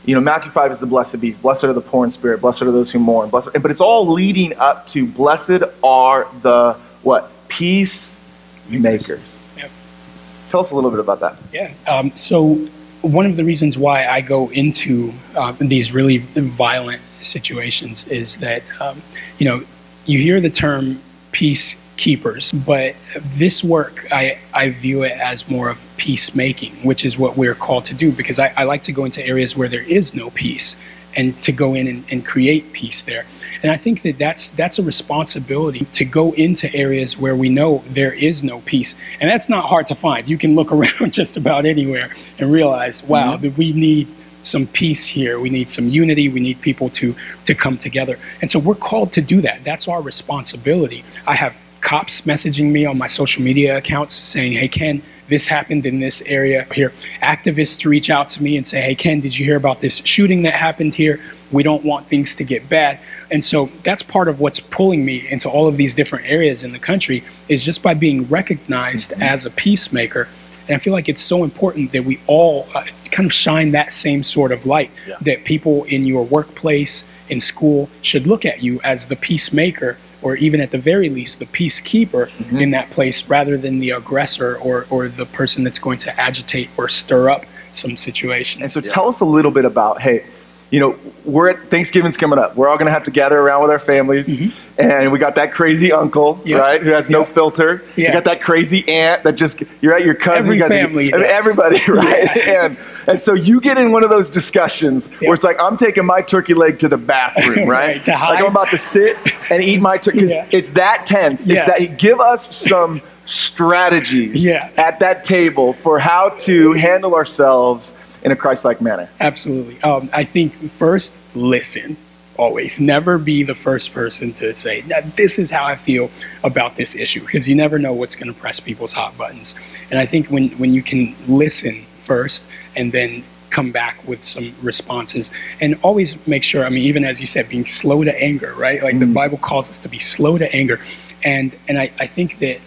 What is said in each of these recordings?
You know, Matthew 5 is the blessed bees. Blessed are the poor in spirit. Blessed are those who mourn. Blessed, but it's all leading up to blessed are the what? Peacemakers. Yep. Tell us a little bit about that. Yeah. So one of the reasons why I go into these really violent situations is that, you know, you hear the term peacekeepers, but this work, I view it as more of peacemaking, which is what we're called to do, because I like to go into areas where there is no peace and to go in and create peace there. And I think that that's a responsibility to go into areas where we know there is no peace. And that's not hard to find. You can look around just about anywhere and realize, wow, that we need some peace here. We need some unity. We need people to come together. And so we're called to do that. That's our responsibility. I have cops messaging me on my social media accounts saying, hey, Ken, this happened in this area here. Activists to reach out to me and say, hey, Ken, did you hear about this shooting that happened here? We don't want things to get bad. And so that's part of what's pulling me into all of these different areas in the country, is just by being recognized as a peacemaker. And I feel like it's so important that we all kind of shine that same sort of light, that people in your workplace, in school, should look at you as the peacemaker, or even at the very least, the peacekeeper in that place, rather than the aggressor or the person that's going to agitate or stir up some situation. And so tell us a little bit about, hey, you know, Thanksgiving's coming up. We're all going to have to gather around with our families. And we got that crazy uncle, right, who has no filter. You got that crazy aunt that just, you're at your cousin. Every family. Everybody, right? And so you get in one of those discussions where it's like, I'm taking my turkey leg to the bathroom, right? To hide. Like I'm about to sit and eat my turkey. Because it's that tense. It's that, give us some strategies at that table for how to handle ourselves in a Christ-like manner. Absolutely. I think first, listen. Always. Never be the first person to say, this is how I feel about this issue, because you never know what's going to press people's hot buttons. And I think when you can listen first and then come back with some responses, and always make sure, I mean, even as you said, being slow to anger, right? Like the Bible calls us to be slow to anger. And I think that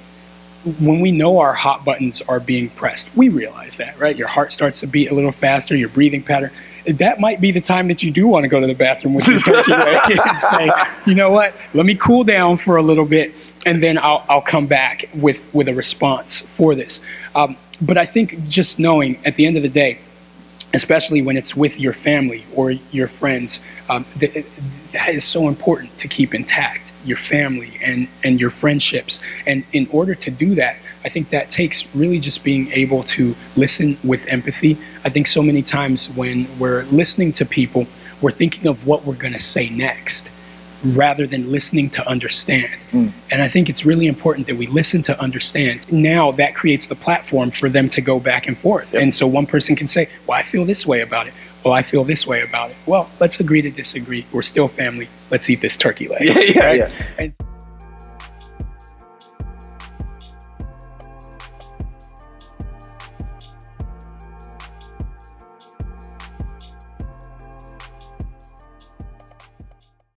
when we know our hot buttons are being pressed, we realize that, right? Your heart starts to beat a little faster, your breathing pattern. That might be the time that you do want to go to the bathroom with your turkey leg and say, you know what, let me cool down for a little bit, and then I'll come back with a response for this. But I think just knowing at the end of the day, especially when it's with your family or your friends, that is so important to keep intact, your family and your friendships. And in order to do that, I think that takes really just being able to listen with empathy. I think so many times when we're listening to people, we're thinking of what we're going to say next, rather than listening to understand. And I think it's really important that we listen to understand. Now that creates the platform for them to go back and forth. And so one person can say, well, I feel this way about it. Well, I feel this way about it. Well, let's agree to disagree. We're still family. Let's eat this turkey leg. And